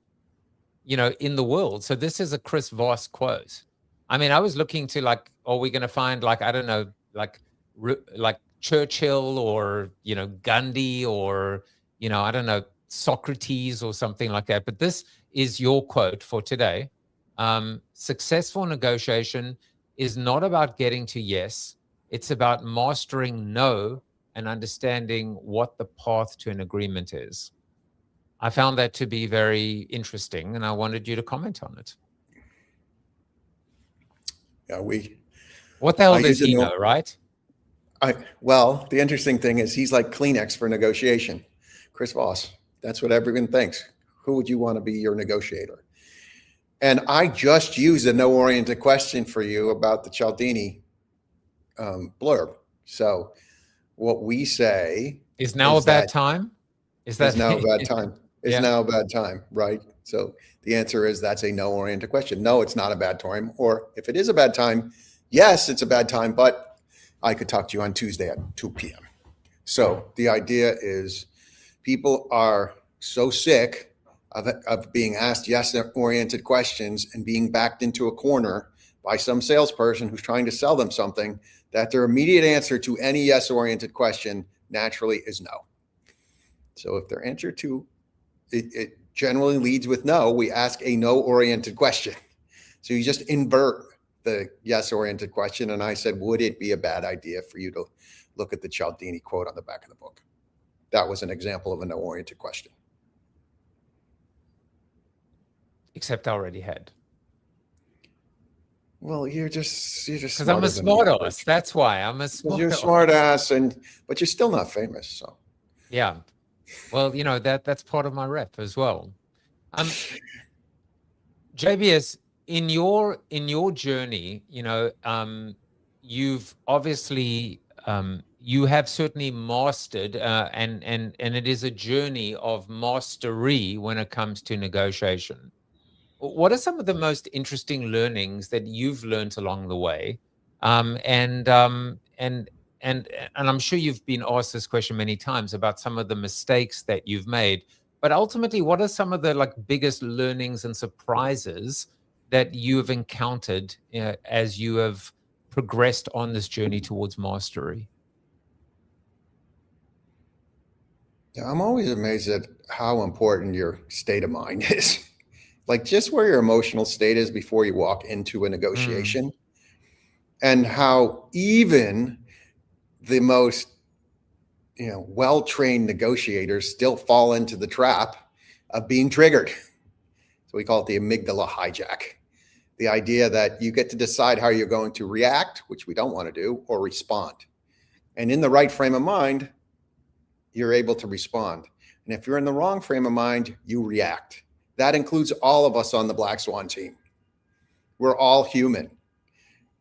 in the world. So this is a Chris Voss quote. I mean, I was looking to like, are we going to find like, I don't know, like Churchill or Gandhi or I don't know, Socrates or something like that. But this is your quote for today. Successful negotiation is not about getting to yes. It's about mastering no and understanding what the path to an agreement is. I found that to be very interesting, and I wanted you to comment on it. Yeah, what the hell does he know, right? Well, the interesting thing is he's like Kleenex for negotiation. Chris Voss, that's what everyone thinks. Who would you want to be your negotiator? And I just used a no-oriented question for you about the Cialdini blurb. So what we say is now a bad time. Is now a bad time? Is now a bad time, right? So the answer is that's a no-oriented question. No, it's not a bad time. Or if it is a bad time, yes, it's a bad time, but I could talk to you on Tuesday at 2 p.m. So the idea is people are so sick of being asked yes-oriented questions and being backed into a corner by some salesperson who's trying to sell them something that their immediate answer to any yes-oriented question naturally is no. So if their answer to it generally leads with no, we ask a no-oriented question. So you just invert the yes-oriented question. And I said, would it be a bad idea for you to look at the Cialdini quote on the back of the book? That was an example of a no-oriented question. Except I already had. Well, you're just because I'm a smart ass. That's why I'm a smart. You're a smart ass, but you're still not famous. So yeah, well, that's part of my rep as well. JBS, in your journey, you've obviously you have certainly mastered, and it is a journey of mastery when it comes to negotiation. What are some of the most interesting learnings that you've learned along the way? And I'm sure you've been asked this question many times about some of the mistakes that you've made, But ultimately, what are some of the like biggest learnings and surprises that you have encountered as you have progressed on this journey towards mastery? Yeah, I'm always amazed at how important your state of mind is. Like just where your emotional state is before you walk into a negotiation, and how even the most well-trained negotiators still fall into the trap of being triggered. So we call it the amygdala hijack. The idea that you get to decide how you're going to react, which we don't want to do, or respond. And in the right frame of mind, you're able to respond. And if you're in the wrong frame of mind, you react. That includes all of us on the Black Swan team. We're all human.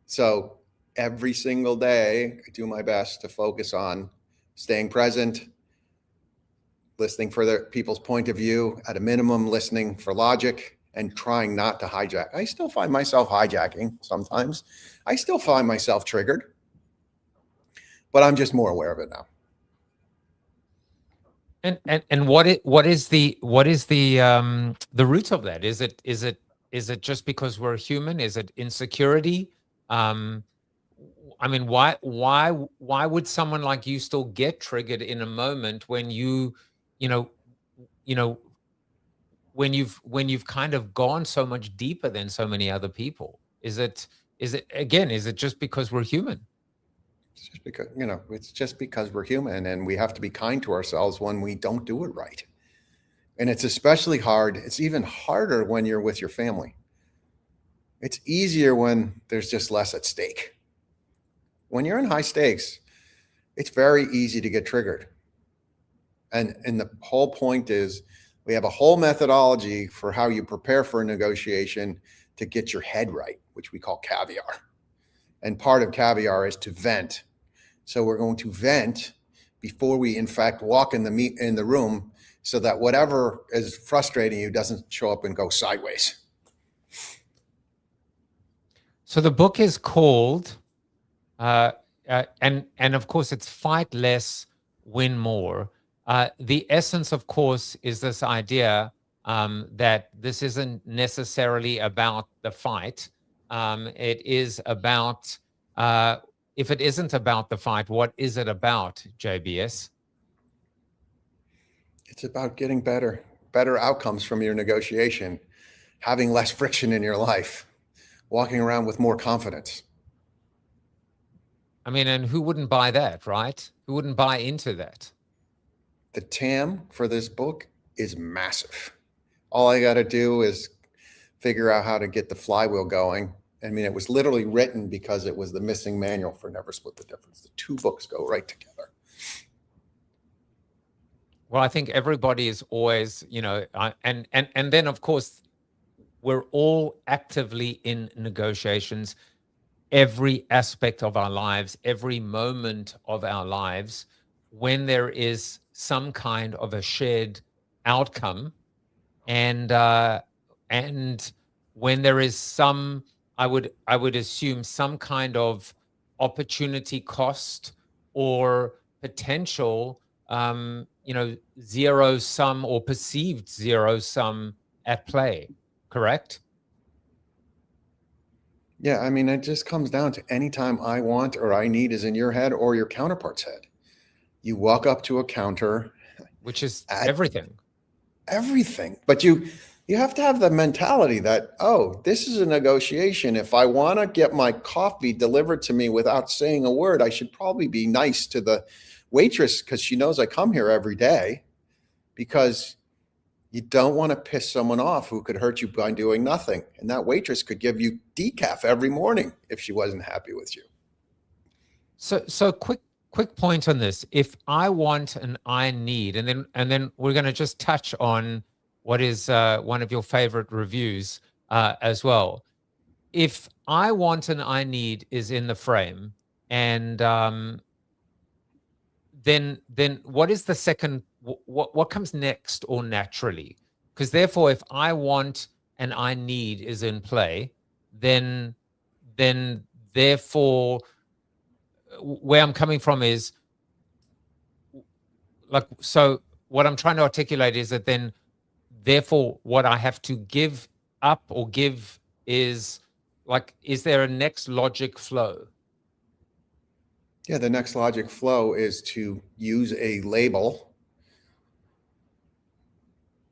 So every single day, I do my best to focus on staying present, listening for the people's point of view, at a minimum, listening for logic, and trying not to hijack. I still find myself hijacking sometimes. I still find myself triggered, but I'm just more aware of it now. And what is the root of that? Is it just because we're human? Is it insecurity? I mean, why would someone like you still get triggered in a moment when when you've kind of gone so much deeper than so many other people? Is it just because we're human? It's just because, it's just because we're human, and we have to be kind to ourselves when we don't do it right. And it's especially hard. It's even harder when you're with your family. It's easier when there's just less at stake. When you're in high stakes, it's very easy to get triggered. And the whole point is we have a whole methodology for how you prepare for a negotiation to get your head right, which we call caviar. And part of caviar is to vent. So we're going to vent before we, in fact, walk in the room, so that whatever is frustrating you doesn't show up and go sideways. So the book is called, and of course it's Fight Less, Win More. The essence, of course, is this idea that this isn't necessarily about the fight. It is about, if it isn't about the fight, what is it about, JBS? It's about getting better outcomes from your negotiation, having less friction in your life, walking around with more confidence. I mean, and who wouldn't buy that, right? Who wouldn't buy into that? The TAM for this book is massive. All I got to do is figure out how to get the flywheel going. I mean, it was literally written because it was the missing manual for Never Split the Difference. The two books go right together. Well, I think everybody is always, and then of course, we're all actively in negotiations, every aspect of our lives, every moment of our lives, when there is some kind of a shared outcome, and when there is some, I would assume, some kind of opportunity cost or potential, zero sum or perceived zero sum at play, correct? Yeah, I mean, it just comes down to anytime I want or I need is in your head or your counterpart's head. You walk up to a counter, which is everything. But you have to have the mentality that, oh, this is a negotiation. If I want to get my coffee delivered to me without saying a word, I should probably be nice to the waitress because she knows I come here every day, because you don't want to piss someone off who could hurt you by doing nothing. And that waitress could give you decaf every morning if she wasn't happy with you. So quick point on this. If I want and I need, and then we're going to just touch on what is one of your favorite reviews as well. If I want and I need is in the frame, and then what is the second? What comes next or naturally? Because therefore, if I want and I need is in play, then therefore, where I'm coming from is like, so what I'm trying to articulate is that then, therefore, what I have to give up or give is like, is there a next logic flow? Yeah, the next logic flow is to use a label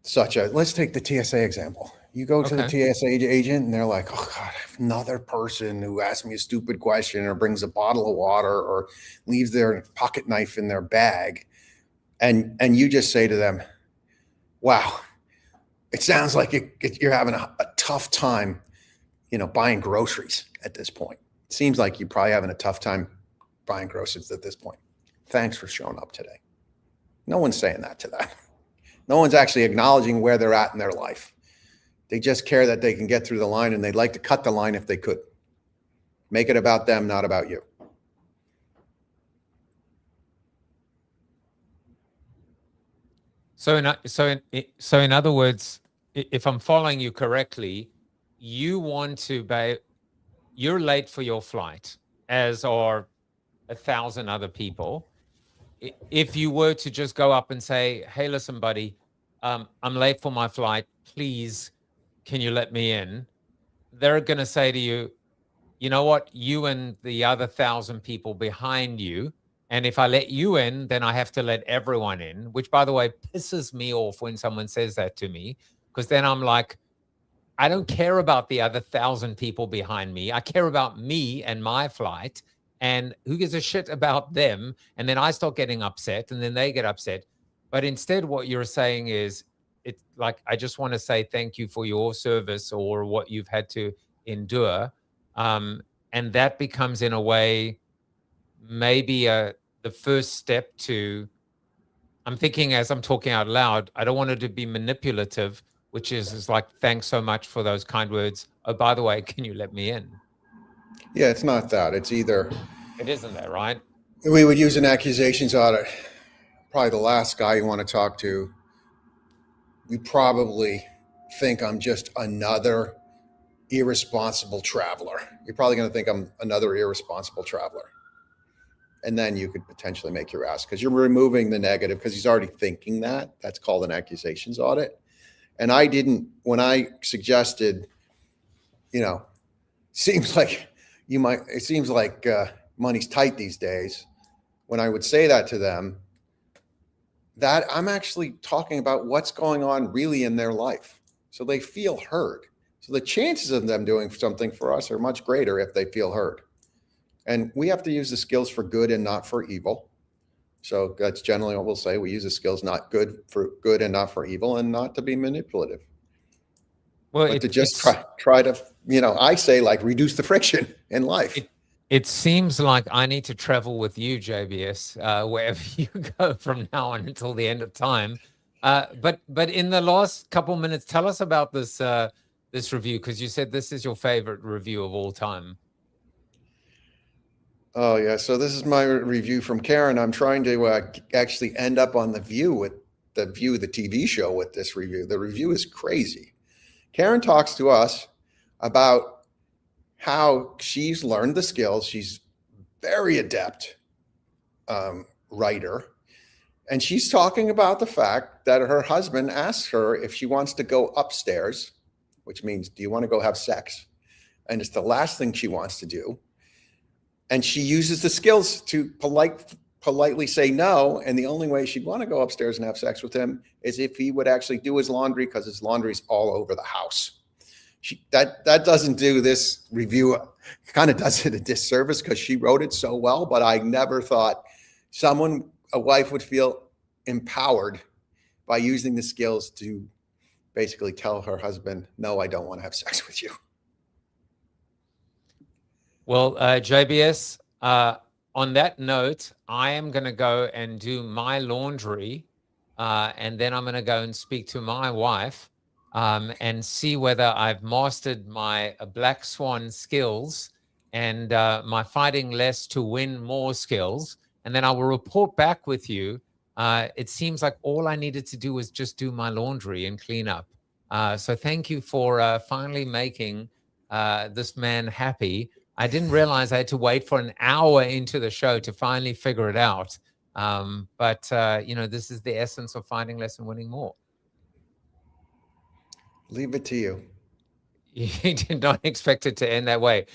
such as, let's take the TSA example. You go to the TSA agent and they're like, oh God, another person who asked me a stupid question or brings a bottle of water or leaves their pocket knife in their bag. And you just say to them, wow, it sounds like you're having a tough time, buying groceries at this point. It seems like you're probably having a tough time buying groceries at this point. Thanks for showing up today. No one's saying that to them. No one's actually acknowledging where they're at in their life. They just care that they can get through the line, and they'd like to cut the line if they could. Make it about them, not about you. So in other words, if I'm following you correctly, you want to you're late for your flight, as are 1,000 other people. If you were to just go up and say, hey, listen, buddy, I'm late for my flight. Please, can you let me in? They're going to say to you, you know what? You and the other 1,000 people behind you. And if I let you in, then I have to let everyone in, which, by the way, pisses me off when someone says that to me, because then I'm like, I don't care about the other 1,000 people behind me. I care about me and my flight. And who gives a shit about them? And then I start getting upset, and then they get upset. But instead, what you're saying is, it's like, I just want to say thank you for your service or what you've had to endure. And that becomes, in a way, maybe the first step to, I'm thinking as I'm talking out loud, I don't want it to be manipulative, which is like, thanks so much for those kind words. Oh, by the way, can you let me in? Yeah, it's not that. It's either. It isn't that, right? We would use an accusations audit. Probably the last guy you want to talk to. You probably think I'm just another irresponsible traveler. You're probably going to think I'm another irresponsible traveler. And then you could potentially make your ask, because you're removing the negative, because he's already thinking that. That's called an accusations audit. And when I suggested, seems like money's tight these days. When I would say that to them, that I'm actually talking about what's going on really in their life. So they feel heard. So the chances of them doing something for us are much greater if they feel heard. And we have to use the skills for good and not for evil. So that's generally what we'll say. We use the skills not good for good and not for evil, and not to be manipulative. Well, but to just try to, I say, like, reduce the friction in life. It seems like I need to travel with you, JBS, wherever you go from now on until the end of time. But in the last couple minutes, tell us about this this review, because you said this is your favorite review of all time. Oh, yeah. So this is my review from Karen. I'm trying to actually end up on The View, the TV show, with this review. The review is crazy. Karen talks to us about how she's learned the skills. She's very adept writer. And she's talking about the fact that her husband asks her if she wants to go upstairs, which means, do you want to go have sex? And it's the last thing she wants to do. And she uses the skills to politely say no. And the only way she'd want to go upstairs and have sex with him is if he would actually do his laundry, because his laundry's all over the house. That doesn't do this review, kind of does it a disservice, because she wrote it so well. But I never thought a wife would feel empowered by using the skills to basically tell her husband, no, I don't want to have sex with you. Well, JBS, on that note, I am going to go and do my laundry, and then I'm going to go and speak to my wife and see whether I've mastered my black swan skills and my fighting less to win more skills. And then I will report back with you. It seems like all I needed to do was just do my laundry and clean up. So thank you for finally making this man happy. I didn't realize I had to wait for an hour into the show to finally figure it out. But this is the essence of finding less and winning more. Leave it to you. You did not expect it to end that way.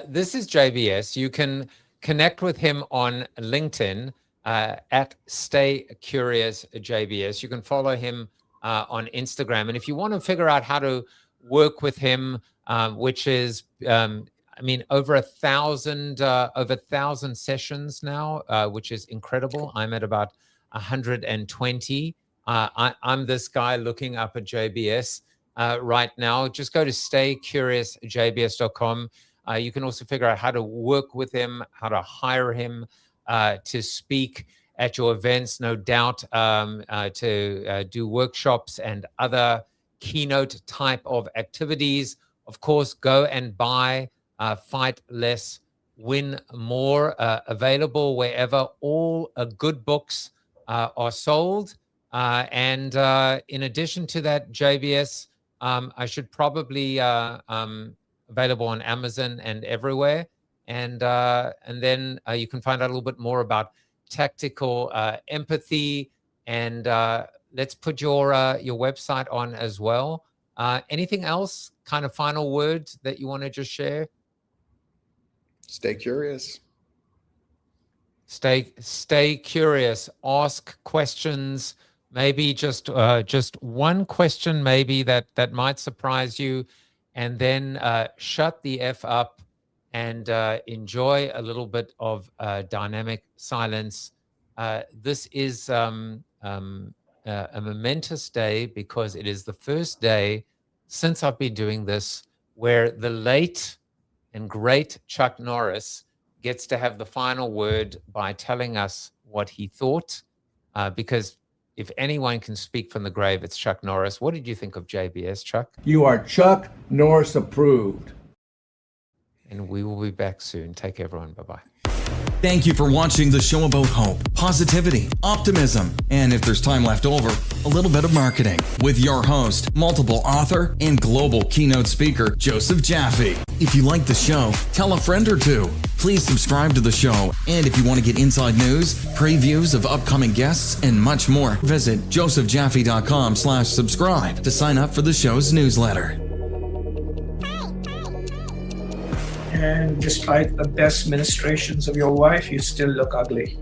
This is JBS. You can connect with him on LinkedIn at Stay Curious JBS. You can follow him on Instagram. And if you want to figure out how to work with him, which is, over 1,000 sessions now, which is incredible. I'm at about 120. I'm this guy looking up at JBS right now. Just go to staycuriousjbs.com. You can also figure out how to work with him, how to hire him to speak at your events, no doubt, to do workshops and other keynote type of activities. Of course, go and buy Fight Less, Win More, available wherever all good books are sold. And in addition to that, JBS, I should probably available on Amazon and everywhere. And then you can find out a little bit more about tactical empathy. And let's put your website on as well. Anything else, kind of final words that you want to just share? Stay curious. Stay curious. Ask questions. Maybe just one question, maybe that might surprise you, and then shut the F up and enjoy a little bit of dynamic silence. This is a momentous day because it is the first day since I've been doing this where the late and great Chuck Norris gets to have the final word by telling us what he thought, because if anyone can speak from the grave, it's Chuck Norris. What did you think of JBS, Chuck? You are Chuck Norris approved. And we will be back soon. Take care, everyone. Bye-bye. Thank you for watching the show about hope, positivity, optimism, and if there's time left over, a little bit of marketing with your host, multiple author, and global keynote speaker, Joseph Jaffe. If you like the show, tell a friend or two. Please subscribe to the show. And if you want to get inside news, previews of upcoming guests, and much more, visit josephjaffe.com/subscribe to sign up for the show's newsletter. And despite the best ministrations of your wife, you still look ugly.